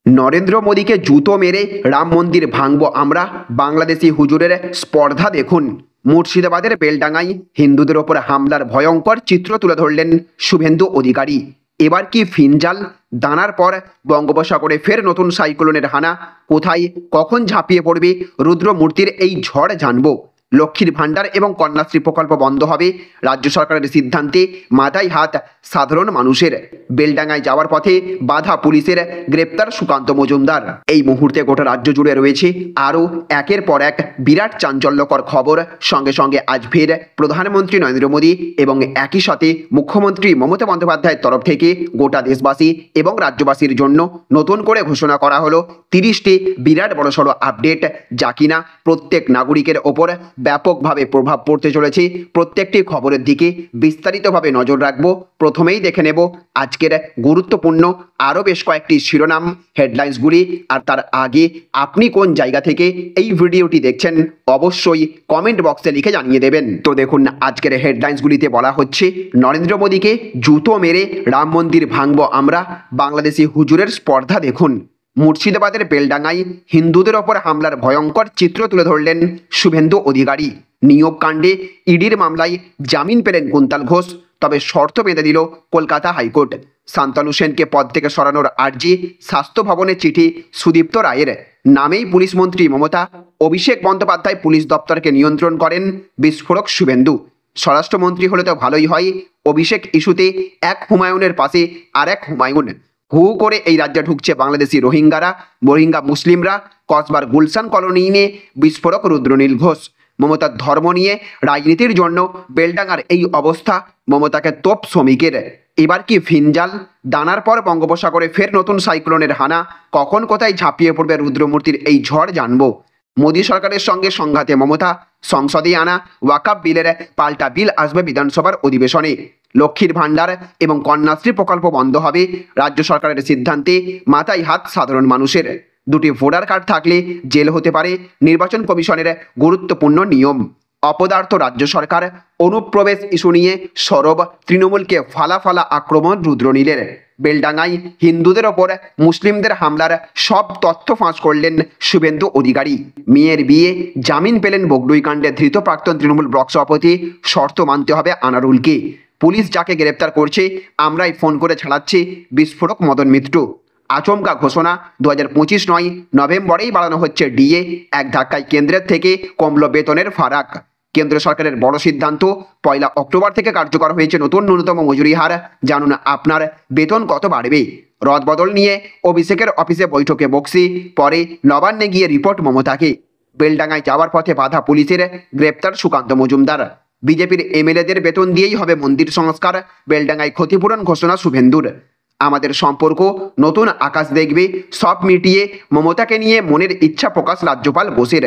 নরেন্দ্র মোদীকে জুতো মেরে রাম মন্দির ভাঙব আমরা, বাংলাদেশি হুজুরের স্পর্ধা দেখুন। মুর্শিদাবাদের বেলডাঙ্গায় হিন্দুদের ওপর হামলার ভয়ঙ্কর চিত্র তুলে ধরলেন শুভেন্দু অধিকারী। এবার কি ফিনজাল? দানার পর বঙ্গোপসাগরে ফের নতুন সাইক্লোনের হানা। কোথায় কখন ঝাঁপিয়ে পড়বে রুদ্রমূর্তির এই ঝড় জানবো। লক্ষ্মীর ভাণ্ডার এবং কন্যাশ্রী প্রকল্প বন্ধ হবে, রাজ্য সরকারের সিদ্ধান্তে মাথায় হাত সাধারণ মানুষের। বেলডাঙ্গায় যাওয়ার পথে বাধা পুলিশের, গ্রেপ্তার সুকান্ত মজুমদার। এই মুহূর্তে গোটা রাজ্য জুড়ে রয়েছে আরও একের পর এক বিরাট চাঞ্চল্যকর খবর। সঙ্গে সঙ্গে আজ ফের প্রধানমন্ত্রী নরেন্দ্র মোদী এবং একই সাথে মুখ্যমন্ত্রী মমতা বন্দ্যোপাধ্যায়ের তরফ থেকে গোটা দেশবাসী এবং রাজ্যবাসীর জন্য নতুন করে ঘোষণা করা হলো 30টি বিরাট বড়সড় আপডেট, যা কিনা প্রত্যেক নাগরিকের ওপর ব্যাপকভাবে প্রভাব পড়তে চলেছে। প্রত্যেকটি খবরের দিকে বিস্তারিতভাবে নজর রাখবো। প্রথমেই দেখে নেব আজকের গুরুত্বপূর্ণ আরও বেশ কয়েকটি শিরোনাম, হেডলাইন্সগুলি। আর তার আগে আপনি কোন জায়গা থেকে এই ভিডিওটি দেখছেন অবশ্যই কমেন্ট বক্সে লিখে জানিয়ে দেবেন। তো দেখুন, আজকের হেডলাইন্সগুলিতে বলা হচ্ছে নরেন্দ্র মোদীকে জুতো মেরে রাম মন্দির ভাঙব আমরা, বাংলাদেশি হুজুরের স্পর্ধা দেখুন। মুর্শিদাবাদের বেলডাঙ্গায় হিন্দুদের ওপর হামলার ভয়ঙ্কর চিত্র তুলে ধরলেন শুভেন্দু অধিকারী। নিয়োগ কাণ্ডে ইডির মামলায় জামিন পেলেন কুন্তল ঘোষ, তবে শর্ত বেঁধে দিল কলকাতা হাইকোর্ট। শান্তনু সেনকে পদ থেকে সরানোর আর্জি, স্বাস্থ্য ভবনের চিঠি সুদীপ্ত রায়ের। নামেই পুলিশ মন্ত্রী মমতা, অভিষেক বন্দ্যোপাধ্যায় পুলিশ দপ্তরকে নিয়ন্ত্রণ করেন, বিস্ফোরক শুভেন্দু। স্বরাষ্ট্রমন্ত্রী হলে তো ভালোই হয়, অভিষেক ইস্যুতে এক হুমায়ুনের পাশে আর এক হুমায়ুন। হু করে এই রাজ্যে ঢুকছে বাংলাদেশি রোহিঙ্গা মুসলিমরা। কসবার গুলশান কলোনি নিয়ে বিস্ফোরক রুদ্রনীল ঘোষ। মমতার ধর্ম নিয়ে রাজনীতির জন্য বেলডাঙ্গার এই অবস্থা, মমতাকে তোপ শ্রমিকের। এবার কি ফিনজাল? দানার পর বঙ্গোপসাগরে ফের নতুন সাইক্লোনের হানা। কখন কোথায় ঝাঁপিয়ে পড়বে রুদ্রমূর্তির এই ঝড় জানবো। মোদী সরকারের সঙ্গে সংঘাতে মমতা, সংসদে আনা ওয়াকফ বিলের পাল্টা বিল আসবে বিধানসভার অধিবেশনে। লক্ষ্মীর ভাণ্ডার এবং কন্যাশ্রী প্রকল্প বন্ধ হবে, রাজ্য সরকারের সিদ্ধান্তে মাথায় হাত সাধারণ মানুষের। দুটি ভোটার কার্ড থাকলে জেল হতে পারে, নির্বাচন কমিশনের গুরুত্বপূর্ণ নিয়ম। অপদার্থ রাজ্য সরকার, অনুপ্রবেশ ইস্যু নিয়ে সরব তৃণমূলকে ফালা আক্রমণ রুদ্রনীলের। বেলডাঙ্গায় হিন্দুদের ওপর মুসলিমদের হামলার সব তথ্য ফাঁস করলেন শুভেন্দু অধিকারী। মেয়ের বিয়ে, জামিন পেলেন বগডুই কাণ্ডে ধৃত প্রাক্তন তৃণমূল ব্লক সভাপতি, শর্ত মানতে হবে আনারুলকে। পুলিশ যাকে গ্রেপ্তার করছে আমরাই ফোন করে ছাড়াচ্ছি, বিস্ফোরক মদন মিত্র। আচমকা ঘোষণা, 2025 নয় নভেম্বরেই বাড়ানো হচ্ছে ডিএ, এক ধাক্কায় কেন্দ্রের থেকে কমল বেতনের ফারাক। কেন্দ্র সরকারের বড় সিদ্ধান্ত, 1 অক্টোবর থেকে কার্যকর হয়েছে নতুন ন্যূনতম মজুরি হার। জানুন আপনার বেতন কত বাড়বে। রদবদল নিয়ে অভিষেকের অফিসে বৈঠকে বক্সি, পরে নবান্নে গিয়ে রিপোর্ট মমতাকে। বেলডাঙ্গায় যাওয়ার পথে বাধা পুলিশের, গ্রেপ্তার সুকান্ত মজুমদার। বিজেপির এমএলএদের বেতন দিয়েই হবে মন্দির সংস্কার, বেলডাঙ্গায় ক্ষতিপূরণ ঘোষণা শুভেন্দুর। আমাদের সম্পর্ক নতুন আকাশ দেখবে, সব মিটিয়ে মমতাকে নিয়ে মনের ইচ্ছা প্রকাশ রাজ্যপাল বোসের।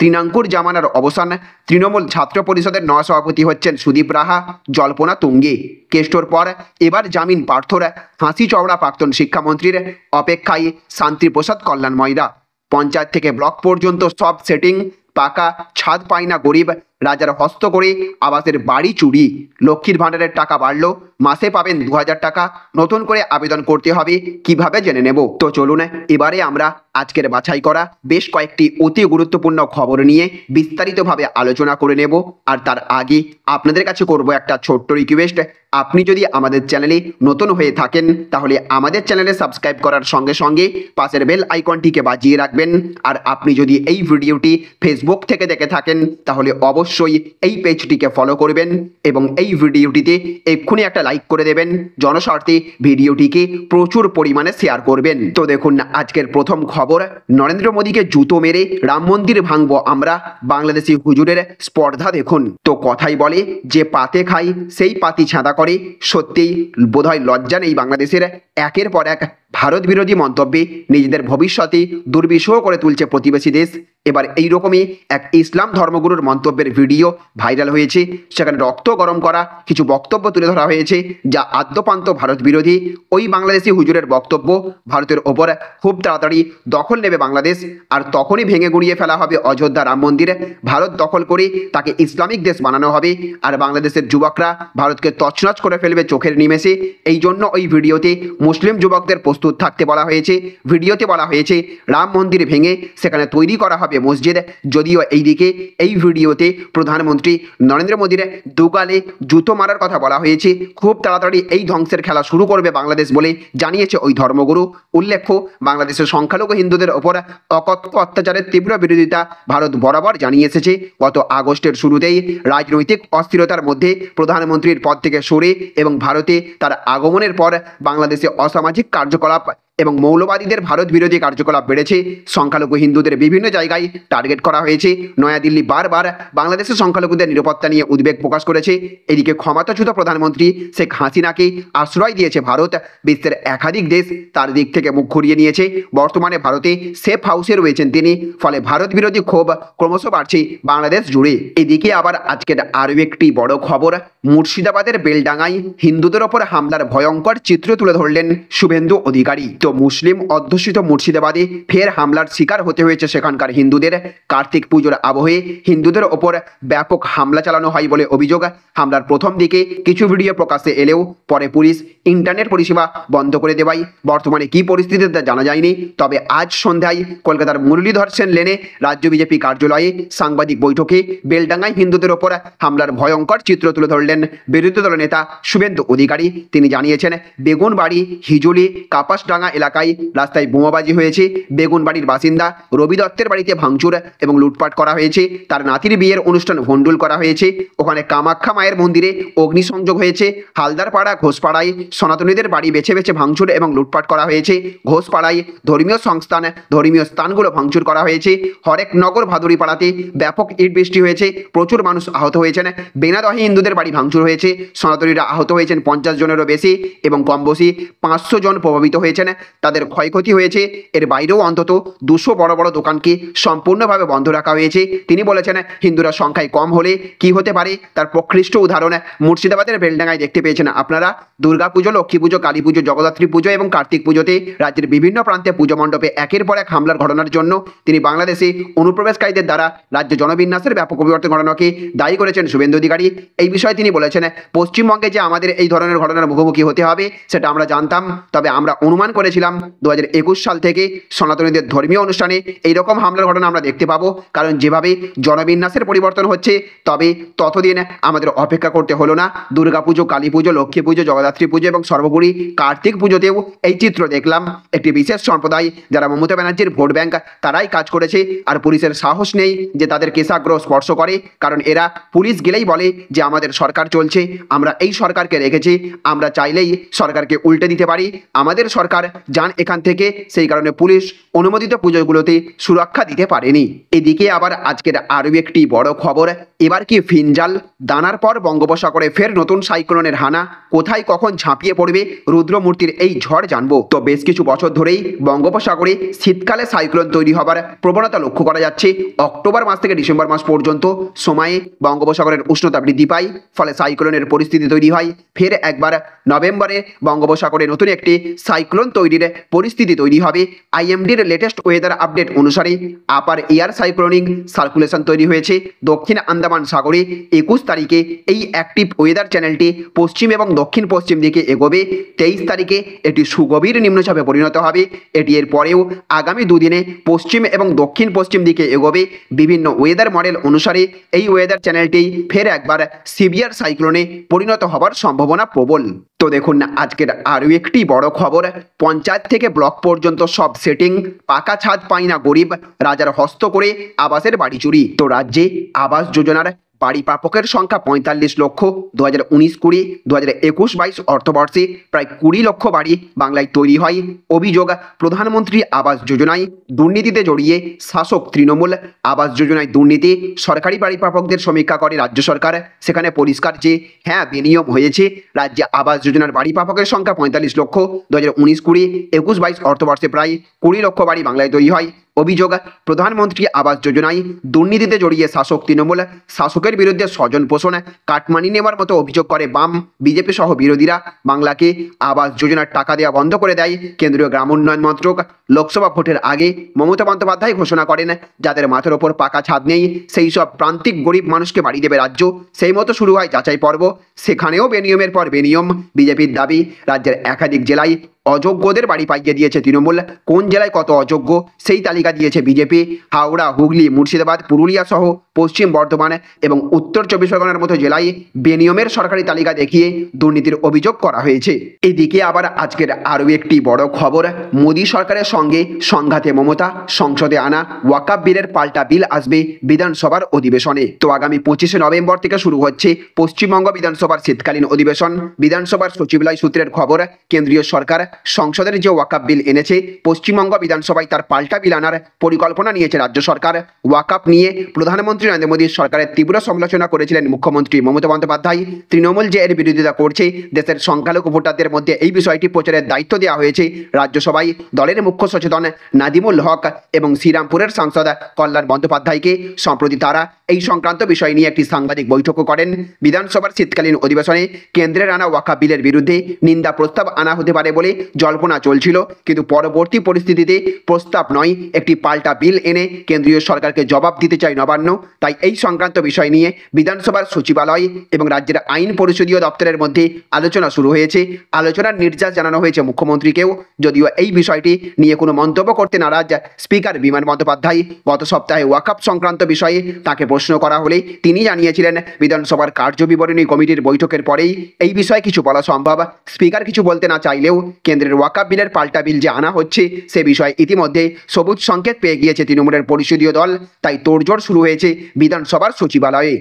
তৃণাঙ্কুর জামানার অবসান, তৃণমূল ছাত্র পরিষদের নয়া সভাপতি হচ্ছেন সুদীপ রাহা, জল্পনা তুঙ্গে। কেষ্টর পর এবার জামিন পার্থর, হাসি চওড়া প্রাক্তন শিক্ষামন্ত্রীর। অপেক্ষায় শান্তিপ্রসাদ কল্যাণময়রা। পঞ্চায়েত থেকে ব্লক পর্যন্ত সব সেটিং পাকা, ছাদ পায় না গরিব, রাজার হস্ত করে আবাসের বাড়ি চুরি। লক্ষ্মীর ভাণ্ডারের টাকা বাড়লো, মাসে পাবেন 2000 টাকা। নতুন করে আবেদন করতে হবে, কিভাবে জেনে নেব। তো চলুন এবারে আমরা আজকের বাছাই করা বেশ কয়েকটি অতি গুরুত্বপূর্ণ খবর নিয়ে বিস্তারিতভাবে আলোচনা করে নেব। আর তার আগে আপনাদের কাছে করব একটা ছোট্ট রিকোয়েস্ট, আপনি যদি আমাদের চ্যানেলে নতুন হয়ে থাকেন তাহলে আমাদের চ্যানেলে সাবস্ক্রাইব করার সঙ্গে সঙ্গে পাশের বেল আইকনটিকে বাজিয়ে রাখবেন। আর আপনি যদি এই ভিডিওটি ফেসবুক থেকে দেখে থাকেন তাহলে অবশ্যই এই পেজটিকে ফলো করবেন এবং এই ভিডিওটিতে এক্ষুনি একটা লাইক করে দেবেন। জনস্বার্থে ভিডিওটিকে প্রচুর পরিমাণে শেয়ার করবেন। তো দেখুন, আজকের প্রথম খবর, নরেন্দ্র মোদীকে জুতো মেরে রাম মন্দির ভাঙবো আমরা, বাংলাদেশি হুজুরের স্পর্ধা দেখুন। তো কথাই বলে যে পাতে খাই সেই পাতি ছাঁদা করে। সত্যিই বোধহয় লজ্জা নেই বাংলাদেশের। একের পর এক ভারত বিরোধী মন্তব্যে নিজেদের ভবিষ্যতে দুর্বিষহ করে তুলছে প্রতিবেশী দেশ। এবার এইরকমই এক ইসলাম ধর্মগুরুর মন্তব্যের ভিডিও ভাইরাল হয়েছে। সেখানে রক্ত গরম করা কিছু বক্তব্য তুলে ধরা হয়েছে যা আদ্যপান্ত ভারত বিরোধী। ওই বাংলাদেশি হুজুরের বক্তব্য, ভারতের ওপর খুব তাড়াতাড়ি দখল নেবে বাংলাদেশ, আর তখনই ভেঙে গুঁড়িয়ে ফেলা হবে অযোধ্যা রাম মন্দির। ভারত দখল করে তাকে ইসলামিক দেশ বানানো হবে, আর বাংলাদেশের যুবকরা ভারতকে তছনছ করে ফেলবে চোখের নিমেষে। এই জন্য ওই ভিডিওতে মুসলিম যুবকদের প্রস্তুত থাকতে বলা হয়েছে। ভিডিওতে বলা হয়েছে রাম মন্দির ভেঙে সেখানে তৈরি করা হবে মসজিদ। যদিও এইদিকে এই ভিডিওতে প্রধানমন্ত্রী নরেন্দ্র মোদীর দুগালে জুতো মারার কথা বলা হয়েছে। খুব তাড়াতাড়ি এই ধ্বংসের খেলা শুরু করবে বাংলাদেশ বলে জানিয়েছে ওই ধর্মগুরু। উল্লেখ্য, বাংলাদেশের সংখ্যালঘু হিন্দুদের ওপর অকথ্য অত্যাচারের তীব্র বিরোধিতা ভারত বরাবর জানিয়ে এসেছে। গত আগস্টের শুরুতেই রাজনৈতিক অস্থিরতার মধ্যে প্রধানমন্ত্রীর পদ থেকে সরে এবং ভারতে তার আগমনের পর বাংলাদেশে অসামাজিক কার্যকলাপ এবং মৌলবাদীদের ভারত বিরোধী কার্যকলাপ বেড়েছে। সংখ্যালঘু হিন্দুদের বিভিন্ন জায়গায় টার্গেট করা হয়েছে। নয়াদিল্লি বারবার বাংলাদেশের সংখ্যালঘুদের নিরাপত্তা নিয়ে উদ্বেগ প্রকাশ করেছে। এদিকে ক্ষমতাচ্যুত প্রধানমন্ত্রী শেখ হাসিনাকে আশ্রয় দিয়েছে ভারত। বিশ্বের একাধিক দেশ তার দিক থেকে মুখ ঘুরিয়ে নিয়েছে। বর্তমানে ভারতে সেফ হাউসে রয়েছেন তিনি। ফলে ভারত বিরোধী ক্ষোভ ক্রমশ বাড়ছে বাংলাদেশ জুড়ে। এদিকে আবার আজকের আরও একটি বড় খবর, মুর্শিদাবাদের বেলডাঙ্গায় হিন্দুদের ওপর হামলার ভয়ঙ্কর চিত্র তুলে ধরলেন শুভেন্দু অধিকারী। তো মুসলিম অধ্যুষিত মুর্শিদাবাদে ফের হামলার শিকার হতে হয়েছে সেখানকার হিন্দুদের। কার্তিক পুজোর আবহে হিন্দুদের ওপর ব্যাপক হামলা চালানো হয় বলে অভিযোগ। হামলার প্রথম দিকে কিছু ভিডিও প্রকাশ্যে এলেও পরে পুলিশ ইন্টারনেট পরিষেবা বন্ধ করে দেওয়ায় বর্তমানে কী পরিস্থিতি তা জানা যায়নি। তবে আজ সন্ধ্যায় কলকাতার মুরলীধর সেন লেনে রাজ্য বিজেপি কার্যালয়ে সাংবাদিক বৈঠকে বেলডাঙ্গায় হিন্দুদের ওপর হামলার ভয়ঙ্কর চিত্র তুলে ধরলেন বিরোধী দল নেতা শুভেন্দু অধিকারী। তিনি জানিয়েছেন, বেগুনবাড়ি হিজুলি কাপাসডাঙ্গা এলাকায় রাস্তায় বোমাবাজি হয়েছে। বেগুনবাড়ির বাসিন্দা রবি দত্তের বাড়িতে ভাঙচুর এবং লুটপাট করা হয়েছে। তার নাতির বিয়ের অনুষ্ঠান ভণ্ডুল করা হয়েছে। ওখানে কামাখ্যা মায়ের মন্দিরে অগ্নিসংযোগ হয়েছে। হালদারপাড়া ঘোষপাড়ায় সনাতনীদের বাড়ি বেছে বেছে ভাঙচুর এবং লুটপাট করা হয়েছে। ঘোষপাড়ায় ধর্মীয় সংস্থান ধর্মীয় স্থানগুলো ভাঙচুর করা হয়েছে। হরেকনগর ভাদুরীপাড়াতে ব্যাপক ইট বৃষ্টি হয়েছে। প্রচুর মানুষ আহত হয়েছেন। বেনাদহে হিন্দুদের বাড়ি ভাঙচুর হয়েছে। সনাতনীরা আহত হয়েছেন 50 জনেরও বেশি এবং কম বেশি 500 জন প্রভাবিত হয়েছেন। তাদের ক্ষয়ক্ষতি হয়েছে। এর বাইরেও অন্তত 200 বড় বড় দোকানকে সম্পূর্ণভাবে বন্ধ রাখা হয়েছে। তিনি বলেছেন, হিন্দুরা সংখ্যায় কম হলে কি হতে পারে তার প্রকৃষ্ট উদাহরণ মুর্শিদাবাদের বেলডাঙ্গায় দেখতে পেয়েছেন আপনারা। দুর্গাপুজো, লক্ষ্মী পুজো, কালী পুজো, জগদ্ধাত্রী পুজো এবং কার্তিক পুজোতে রাজ্যের বিভিন্ন প্রান্তে পুজো মণ্ডপে একের পর এক হামলার ঘটনার জন্য তিনি বাংলাদেশে অনুপ্রবেশকারীদের দ্বারা রাজ্য জনবিন্যাসের ব্যাপক পরিবর্তন ঘটানোকে দায়ী করেছেন শুভেন্দু অধিকারী। এই বিষয়ে তিনি বলেছেন, পশ্চিমবঙ্গে যে আমাদের এই ধরনের ঘটনার মুখোমুখি হতে হবে সেটা আমরা জানতাম। তবে আমরা অনুমান করেছিলাম 2021 সাল থেকে সনাতনীদের ধর্মীয় অনুষ্ঠানে এইরকম হামলার ঘটনা আমরা দেখতে পাবো। কারণ যেভাবে জনবিন্যাসের পরিবর্তন হচ্ছে, তবে ততদিন আমাদের অপেক্ষা করতে হলো না। দুর্গাপুজো, কালী পুজো, লক্ষ্মী পুজো, জগদ্ধাত্রী পুজো এবং সর্বোপরি কার্তিক পুজোতেও এই চিত্র দেখলাম। একটি বিশেষ সম্প্রদায় যারা মমতা ব্যানার্জির ভোট ব্যাংক, তারাই কাজ করেছে। আর পুলিশের সাহস নেই যে তাদের কেশাগ্র স্পর্শ করে। কারণ এরা পুলিশ গেলেই বলে যে আমাদের সরকার চলছে, আমরা এই সরকারকে রেখেছি, আমরা চাইলেই সরকারকে উল্টে দিতে পারি, আমাদের সরকার যান এখান থেকে। সেই কারণে পুলিশ অনুমোদিত পুজোগুলোতে সুরক্ষা দিতে পারেনি। এদিকে আবার আজকের আরও একটি বড় খবর, এবার কি ফিনজাল দানার পর বঙ্গোপসাগরে ফের নতুন সাইক্লোনের হানা। কোথায় কখন ঝাঁপিয়ে পড়বে রুদ্রমূর্তির এই ঝড় জানবো। তো বেশ কিছু বছর ধরেই বঙ্গোপসাগরে শীতকালে সাইক্লোন তৈরি হবার প্রবণতা লক্ষ্য করা যাচ্ছে। অক্টোবর মাস থেকে ডিসেম্বর মাস পর্যন্ত সময়ে বঙ্গোপসাগরের উষ্ণতা বৃদ্ধি পায়, ফলে সাইক্লোনের পরিস্থিতি তৈরি হয়। ফের একবার নভেম্বরে বঙ্গোপসাগরে নতুন একটি সাইক্লোন তৈরির পরিস্থিতি তৈরি হবে। আইএমডির লেটেস্ট ওয়েদার আপডেট অনুসারে আপার এয়ার সাইক্লোনিক সার্কুলেশন তৈরি হয়েছে দক্ষিণ আন্দামান সাগরে। 21 তারিখে এই অ্যাক্টিভ ওয়েদার চ্যানেলটি পশ্চিম এবং দক্ষিণ পশ্চিম দিকে এগোবে। 23 তারিখে এটি সুগভীর নিম্নচাপে পরিণত হবে। এটি এর পরেও আগামী দুদিনে পশ্চিম এবং দক্ষিণ পশ্চিম দিকে এগোবে। বিভিন্ন ওয়েদার মডেল অনুসারে এই ওয়েদার চ্যানেলটি ফের একবার সিভিয়ার সাইক্লোনে পরিণত হবার সম্ভাবনা প্রবল। তো দেখুন না আজকের আরও একটি বড় খবর, পঞ্চায়েত থেকে ব্লক পর্যন্ত সব সেটিং, পাকা ছাদ পায় না গরিব, রাজার হস্ত করে আবাসের বাড়ি চুরি। তো রাজ্যে আবাস যোজনার বাড়ি প্রাপকের সংখ্যা 45 লক্ষ। 2019-20 2021-22 অর্থবর্ষে প্রায় 20 লক্ষ বাড়ি বাংলায় তৈরি হয়। অভিযোগ, প্রধানমন্ত্রী আবাস যোজনায় দুর্নীতিতে জড়িয়ে শাসক তৃণমূল। আবাস যোজনায় দুর্নীতি, সরকারি বাড়ি প্রাপকদের সমীক্ষা করে রাজ্য সরকার। সেখানে পরিষ্কার যে হ্যাঁ বেনিয়ম হয়েছে। রাজ্যে আবাস যোজনার বাড়ি প্রাপকের সংখ্যা 45 লক্ষ। 2019-20 21-22 অর্থবর্ষে প্রায় 20 লক্ষ বাড়ি বাংলায় তৈরি হয়। অভিযোগ, প্রধানমন্ত্রী আবাস যোজনায় দুর্নীতিতে জড়িয়ে শাসক তৃণমূল। শাসকের বিরুদ্ধে স্বজন পোষণ, কাটমানি নেওয়ার মতো অভিযোগ করে বাম, বিজেপি সহ বিরোধীরা। বাংলাকে আবাস যোজনার টাকা দেওয়া বন্ধ করে দেয় কেন্দ্রীয় গ্রাম উন্নয়ন মন্ত্রক। লোকসভা ভোটের আগে মমতা বন্দ্যোপাধ্যায় ঘোষণা করেন যাদের মাথার ওপর পাকা ছাদ নেই সেই সব প্রান্তিক গরিব মানুষকে বাড়ি দেবে রাজ্য। সেই মতো শুরু হয় যাচাই পর্ব। সেখানেও বেনিয়মের পর বেনিয়ম। বিজেপির দাবি, রাজ্যের একাধিক জেলায় অযোগ্যদের বাড়ি পাইয়ে দিয়েছে তৃণমূল, কোন জেলায় কত অযোগ্য সেই তালিকা দিয়েছে বিজেপি। হাওড়া, হুগলি, মুর্শিদাবাদ, পুরুলিয়া সহ পশ্চিম বর্ধমান এবং উত্তর চব্বিশ পরগনার মতো জেলায় বেনিয়মের সরকারি তালিকা দেখিয়ে দুর্নীতির অভিযোগ করা হয়েছে। এদিকে আবার আজকের আরও একটি বড় খবর, মোদী সরকারের সঙ্গে সংঘাতে মমতা, সংসদে আনা ওয়াকাফ বিলের পাল্টা বিল আসবে বিধানসভার অধিবেশনে। তো আগামী 25শে নভেম্বর থেকে শুরু হচ্ছে পশ্চিমবঙ্গ বিধানসভার শীতকালীন অধিবেশন। বিধানসভার সচিবালয় সূত্রের খবর, কেন্দ্রীয় সরকার সংসদের যে ওয়াকাফ বিল এনেছে, পশ্চিমবঙ্গ বিধানসভায় তার পাল্টা বিল আনার পরিকল্পনা নিয়েছে রাজ্য সরকার। ওয়াকাফ নিয়ে প্রধানমন্ত্রী নরেন্দ্র মোদীর সরকারের তীব্র সমালোচনা করেছিলেন মুখ্যমন্ত্রী মমতা বন্দ্যোপাধ্যায়। তৃণমূল যে এর বিরোধিতা করছে, দেশের সংখ্যালঘু ভোটারদের মধ্যে এই বিষয়টি প্রচারের দায়িত্ব দেওয়া হয়েছে রাজ্যসভায় দলের মুখ্য সচেতন নাদিমুল হক এবং শ্রীরামপুরের সাংসদ কল্যাণ বন্দ্যোপাধ্যায়কে। সম্প্রতি তারা এই সংক্রান্ত বিষয় নিয়ে একটি সাংবাদিক বৈঠকও করেন। বিধানসভার শীতকালীন অধিবেশনে কেন্দ্রের আনা ওয়াকাফ বিলের বিরুদ্ধে নিন্দা প্রস্তাব আনা হতে পারে বলে জল্পনা চলছিল, কিন্তু পরবর্তী পরিস্থিতিতে প্রস্তাব নয়, একটি পাল্টা বিল এনে কেন্দ্রীয় সরকারকে জবাব দিতে চায় নবান্ন। তাই এই সংক্রান্ত বিষয় নিয়ে বিধানসভার সচিবালয় এবং রাজ্যের আইন পরিষদীয় দপ্তরের মধ্যে আলোচনা শুরু হয়েছে। আলোচনার নির্দেশ জানানো হয়েছে মুখ্যমন্ত্রীকেও, যদিও এই বিষয়টি নিয়ে কোনো মন্তব্য করতে নারাজ স্পিকার বিমান বন্দ্যোপাধ্যায়। গত সপ্তাহে ওয়াকাফ সংক্রান্ত বিষয়ে তাকে প্রশ্ন করা হলে তিনি জানিয়েছিলেন, বিধানসভার কার্যবিবরণী কমিটির বৈঠকের পরেই এই বিষয়ে কিছু বলা সম্ভব। স্পিকার কিছু বলতে না চাইলেও কেন্দ্রের ওয়াকাফ বিলের পাল্টা বিল যে আনা হচ্ছে সে বিষয়ে ইতিমধ্যে সবুজ সংকেত পেয়ে গিয়েছে তৃণমূলের পরিষদীয় দল। তাই তোড়জোড় শুরু হয়েছে বিধানসভার সচিবালয়ে।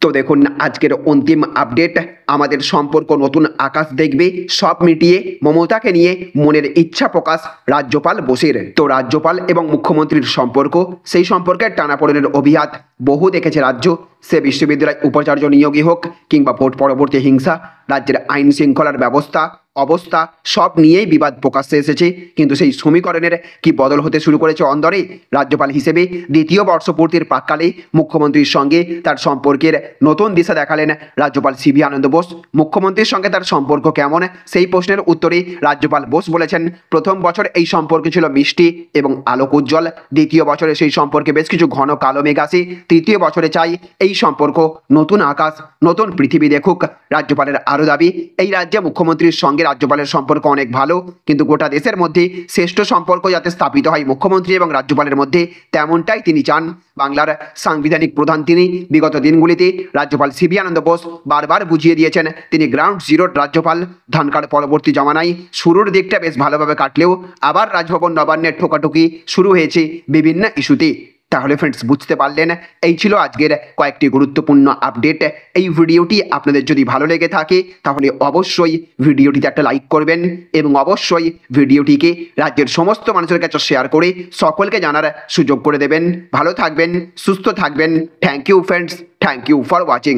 তো দেখুন আজকের অন্তিম আপডেট, আমাদের সম্পর্ক নতুন আকাশ দেখবে, সব মিটিয়ে মমতাকে নিয়ে মনের ইচ্ছা প্রকাশ রাজ্যপাল বোসের। তো রাজ্যপাল এবং মুখ্যমন্ত্রীর সম্পর্ক, সেই সম্পর্কের টানাপোড়েনের অভিঘাত বহু দেখেছে রাজ্য। সে বিশ্ববিদ্যালয় উপাচার্য নিয়োগই হোক কিংবা ভোট পরবর্তী হিংসা, রাজ্যের আইন শৃঙ্খলার অবস্থা সব নিয়েই বিবাদ প্রকাশ্যে এসেছে। কিন্তু সেই সমীকরণের কি বদল হতে শুরু করেছে অন্দরে? রাজ্যপাল হিসেবে দ্বিতীয় বর্ষপূর্তির প্রাক্কালে মুখ্যমন্ত্রীর সঙ্গে তার সম্পর্কের নতুন দিশা দেখালেন রাজ্যপাল সিভি আনন্দ বোস। মুখ্যমন্ত্রীর সঙ্গে তার সম্পর্ক কেমন, সেই প্রশ্নের উত্তরে রাজ্যপাল বোস বলেছেন, প্রথম বছর এই সম্পর্ক ছিল মিষ্টি এবং আলোক উজ্জ্বল, দ্বিতীয় বছরে সেই সম্পর্কে বেশ কিছু ঘন কালো মেঘ আসে, তৃতীয় বছরে চাই এই সম্পর্ক নতুন আকাশ, নতুন পৃথিবী দেখুক। রাজ্যপালের আরও দাবি, এই রাজ্যে মুখ্যমন্ত্রীর সঙ্গে রাজ্যপালের সম্পর্ক অনেক ভালো, কিন্তু গোটা দেশের মধ্যে শ্রেষ্ঠ সম্পর্ক যাতে স্থাপিত হয় মুখ্যমন্ত্রী এবং রাজ্যপালের মধ্যে, তেমনটাই তিনি চান। বাংলার সাংবিধানিক প্রধান তিনি। বিগত দিনগুলিতে রাজ্যপাল সিভি আনন্দ বোস বারবার বুঝিয়ে দিয়েছেন তিনি গ্রাউন্ড জিরোর রাজ্যপাল। ধানকার পরবর্তী জমানায় শুরুর দিকটা বেশ ভালোভাবে কাটলেও আবার রাজভবন নবান্নের ঠোকাঠুকি শুরু হয়েছে বিভিন্ন ইস্যুতে। তাহলে ফ্রেন্ডস বুঝতে পারলেন, এই ছিল আজকের কয়েকটি গুরুত্বপূর্ণ আপডেট। এই ভিডিওটি আপনাদের যদি ভালো লেগে থাকে তাহলে অবশ্যই ভিডিওটিতে একটা লাইক করবেন এবং অবশ্যই ভিডিওটিকে রাজ্যের সমস্ত মানুষের কাছে শেয়ার করে সকলকে জানার সুযোগ করে দেবেন। ভালো থাকবেন, সুস্থ থাকবেন। Thank you friends, thank you for watching.